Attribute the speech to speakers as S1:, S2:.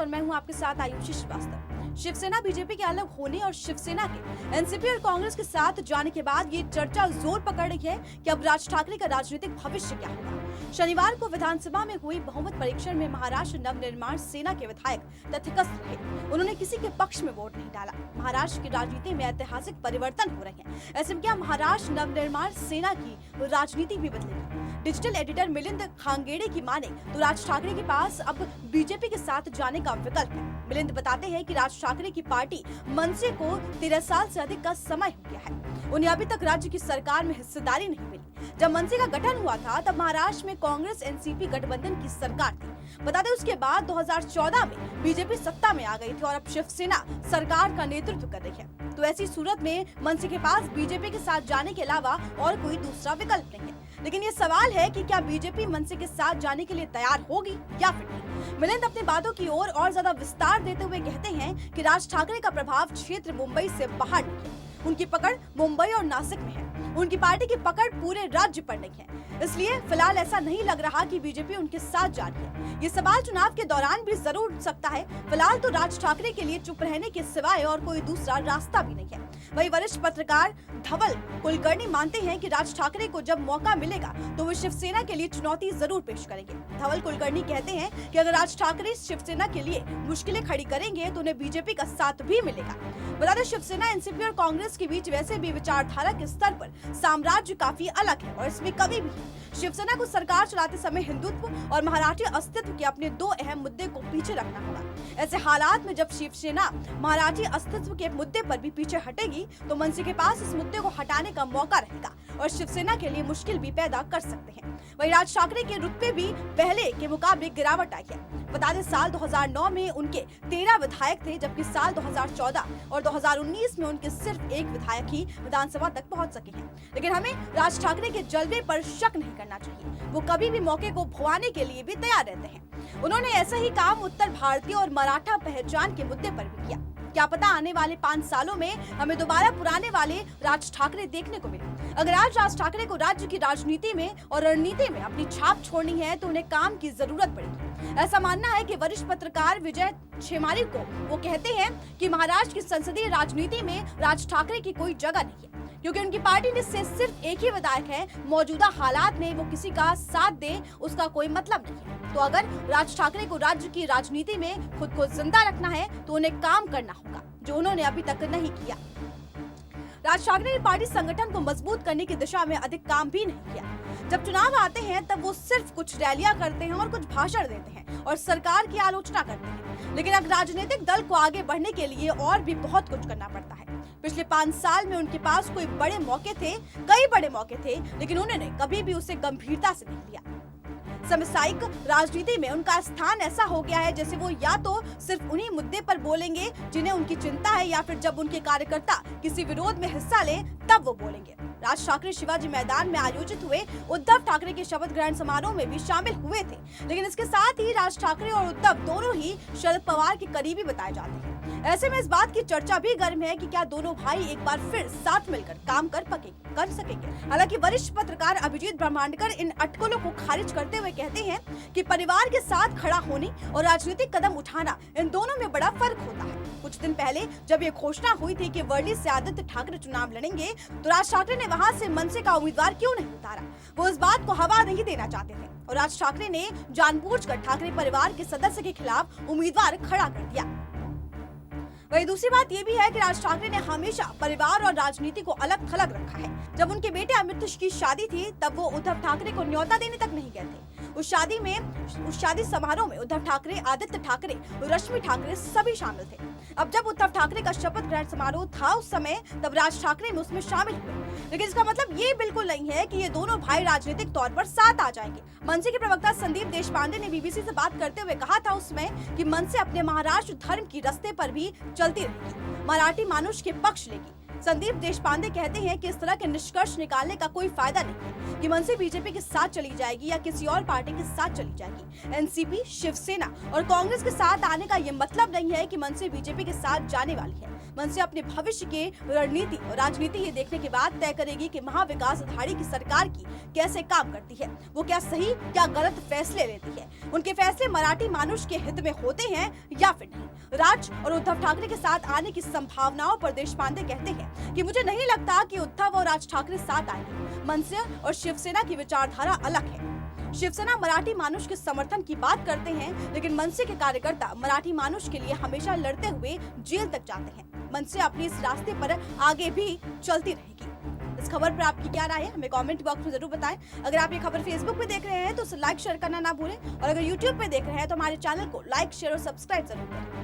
S1: और मैं हूं आपके साथ आयुषी श्रीवास्तव। शिवसेना बीजेपी के अलग होने और शिवसेना के एनसीपी और कांग्रेस के साथ जाने के बाद ये चर्चा जोर पकड़ रही है कि अब राज ठाकरे का राजनीतिक भविष्य क्या होगा। शनिवार को विधानसभा में हुई बहुमत परीक्षण में महाराष्ट्र नवनिर्माण सेना के विधायक तथाकथित रहे। उन्होंने किसी के पक्ष में वोट नहीं डाला। महाराष्ट्र की राजनीति में ऐतिहासिक परिवर्तन हो रहे हैं। ऐसे में क्या महाराष्ट्र नवनिर्माण सेना की राजनीति भी बदलेगी? डिजिटल एडिटर मिलिंद खांगेड़े की माने तो राज ठाकरे के पास अब बीजेपी के साथ जाने का विकल्प है। मिलिंद बताते हैं कि राज ठाकरे की पार्टी मनसे को 13 साल से अधिक का समय हो गया है। उन्हें अभी तक राज्य की सरकार में हिस्सेदारी नहीं मिली। जब मनसे का गठन हुआ था तब महाराष्ट्र में कांग्रेस एनसीपी गठबंधन की सरकार थी। बता दें उसके बाद 2014 में बीजेपी सत्ता में आ गई थी और अब शिवसेना सरकार का नेतृत्व कर रही है। तो ऐसी सूरत में मनसे के पास बीजेपी के साथ जाने के अलावा और कोई दूसरा विकल्प नहीं है। लेकिन ये सवाल है कि क्या बीजेपी मनसे के साथ जाने के लिए तैयार होगी या फिर नहीं। मिलिंद अपनी बातों की ओर और ज्यादा विस्तार देते हुए कहते हैं कि राज ठाकरे का प्रभाव क्षेत्र मुंबई से बाहर नहीं है। उनकी पकड़ मुंबई और नासिक में है। उनकी पार्टी की पकड़ पूरे राज्य पर नहीं है। इसलिए फिलहाल ऐसा नहीं लग रहा कि बीजेपी उनके साथ जा रही है। ये सवाल चुनाव के दौरान भी जरूर उठ सकता है। फिलहाल तो राज ठाकरे के लिए चुप रहने के सिवाय और कोई दूसरा रास्ता भी नहीं है। वहीं वरिष्ठ पत्रकार धवल कुलकर्णी मानते हैं कि राज ठाकरे को जब मौका मिलेगा तो वो शिवसेना के लिए चुनौती जरूर पेश करेंगे। धवल कुलकर्णी कहते हैं कि अगर राज ठाकरे शिवसेना के लिए मुश्किलें खड़ी करेंगे तो उन्हें बीजेपी का साथ भी मिलेगा। बता दें शिवसेना एनसीपी और कांग्रेस के बीच वैसे भी विचारधारा के स्तर पर साम्राज्य काफी अलग है और इसमें कभी भी शिवसेना को सरकार चलाते समय हिंदुत्व और मराठी अस्तित्व के अपने दो अहम मुद्दे को पीछे रखना होगा। ऐसे हालात में जब शिवसेना मराठी अस्तित्व के मुद्दे पर भी पीछे हटेगी तो मनसे के पास इस मुद्दे को हटाने का मौका रहेगा और शिवसेना के लिए मुश्किल भी पैदा कर सकते हैं। वहीं राज ठाकरे के रुतबे भी पहले के मुकाबले गिरावट आई है। बता दें साल 2009 में उनके 13 विधायक थे, जबकि साल 2014 और 2019 में उनके सिर्फ एक विधायक ही विधानसभा तक पहुंच सके हैं। लेकिन हमें राज ठाकरे के जलवे पर शक नहीं करना चाहिए। वो कभी भी मौके को भुआने के लिए भी तैयार रहते हैं। उन्होंने ऐसा ही काम उत्तर भारतीय और मराठा पहचान के मुद्दे पर भी किया। क्या पता आने वाले 5 सालों में हमें दोबारा पुराने वाले राज ठाकरे देखने को मिले। अगर आज राज ठाकरे को राज्य की राजनीति में और रणनीति में अपनी छाप छोड़नी है तो उन्हें काम की जरूरत पड़ेगी। ऐसा मानना है कि वरिष्ठ पत्रकार विजय छेमारी को वो कहते हैं कि महाराष्ट्र की संसदीय राजनीति में राज ठाकरे की कोई जगह नहीं है, क्योंकि उनकी पार्टी में से सिर्फ एक ही विधायक है। मौजूदा हालात में वो किसी का साथ दे उसका कोई मतलब नहीं है। तो अगर राज ठाकरे को राज्य की राजनीति में खुद को जिंदा रखना है तो उन्हें काम करना होगा, जो उन्होंने अभी तक नहीं किया। राज ठाकरे ने पार्टी संगठन को मजबूत करने की दिशा में अधिक काम भी नहीं किया। जब चुनाव आते हैं तब वो सिर्फ कुछ रैलियां करते हैं और कुछ भाषण देते हैं और सरकार की आलोचना करते हैं। लेकिन अब राजनीतिक दल को आगे बढ़ने के लिए और भी बहुत कुछ करना पड़ता है। पिछले 5 साल में उनके पास कोई बड़े मौके थे, कई बड़े मौके थे, लेकिन उन्होंने कभी भी उसे गंभीरता से नहीं लिया। समसामयिक राजनीति में उनका स्थान ऐसा हो गया है जैसे वो या तो सिर्फ उन्हीं मुद्दे पर बोलेंगे जिन्हें उनकी चिंता है, या फिर जब उनके कार्यकर्ता किसी विरोध में हिस्सा लें तब वो बोलेंगे। राज ठाकरे शिवाजी मैदान में आयोजित हुए उद्धव ठाकरे के शपथ ग्रहण समारोह में भी शामिल हुए थे। लेकिन इसके साथ ही राज ठाकरे और उद्धव दोनों ही शरद पवार के करीबी बताए जाते हैं। ऐसे में इस बात की चर्चा भी गर्म है कि क्या दोनों भाई एक बार फिर साथ मिलकर काम कर सकेंगे। हालांकि वरिष्ठ पत्रकार अभिजीत ब्रह्मांडकर इन अटकलों को खारिज करते हुए कहते हैं कि परिवार के साथ खड़ा होने और राजनीतिक कदम उठाना, इन दोनों में बड़ा फर्क होता है। कुछ दिन पहले जब ये घोषणा हुई थी कि वर्ली से आदित्य ठाकरे चुनाव लड़ेंगे तो राज ठाकरे ने वहां से मनसे का उम्मीदवार क्यों नहीं उतारा। वो इस बात को हवा नहीं देना चाहते थे और राज ठाकरे ने जानबूझकर ठाकरे परिवार के सदस्य के खिलाफ उम्मीदवार खड़ा कर दिया। वही दूसरी बात ये भी है कि राज ठाकरे ने हमेशा परिवार और राजनीति को अलग थलग रखा है। जब उनके बेटे अमित की शादी थी तब वो उद्धव ठाकरे को न्योता देने तक नहीं गए थे। उस शादी समारोह में उद्धव ठाकरे, आदित्य ठाकरे, रश्मि ठाकरे सभी शामिल थे। अब जब उद्धव ठाकरे का शपथ ग्रहण समारोह था उस समय, तब राज ठाकरे में उसमें शामिल हुए। लेकिन इसका मतलब ये बिल्कुल नहीं है कि ये दोनों भाई राजनीतिक तौर पर साथ आ जाएंगे। मनसे के प्रवक्ता संदीप देशपांडे ने बीबीसी से बात करते हुए कहा था उसमें कि मनसे अपने महाराष्ट्र धर्म की रास्ते पर भी चलती रहेगी, मराठी मानुष के पक्ष लेगी। संदीप देशपांडे कहते हैं कि इस तरह के निष्कर्ष निकालने का कोई फायदा नहीं है कि मनसे बीजेपी के साथ चली जाएगी या किसी और पार्टी के साथ चली जाएगी। एनसीपी, शिवसेना और कांग्रेस के साथ आने का ये मतलब नहीं है कि मनसे बीजेपी के साथ जाने वाली है। मनसे अपने भविष्य के रणनीति और राजनीति ये देखने के बाद तय करेगी कि महाविकास अघाड़ी की सरकार की कैसे काम करती है, वो क्या सही क्या गलत फैसले लेती है, उनके फैसले मराठी मानुष के हित में होते हैं या फिर नहीं। राज और उद्धव ठाकरे के साथ आने की संभावनाओं पर देशपांडे कहते हैं कि मुझे नहीं लगता कि उद्धव और राज ठाकरे साथ आएंगे। मनसे और शिवसेना की विचारधारा अलग है। शिवसेना मराठी मानुष के समर्थन की बात करते हैं, लेकिन मनसे के कार्यकर्ता मराठी मानुष के लिए हमेशा लड़ते हुए जेल तक जाते हैं। मनसे अपने इस रास्ते पर आगे भी चलती रहेगी। इस खबर पर आपकी क्या राय है, हमें कमेंट बॉक्स में जरूर बताएं। अगर आप ये खबर फेसबुक पे देख रहे हैं तो उसे लाइक शेयर करना ना भूलें, और अगर यूट्यूब पे देख रहे हैं तो हमारे चैनल को लाइक शेयर और सब्सक्राइब जरूर करें।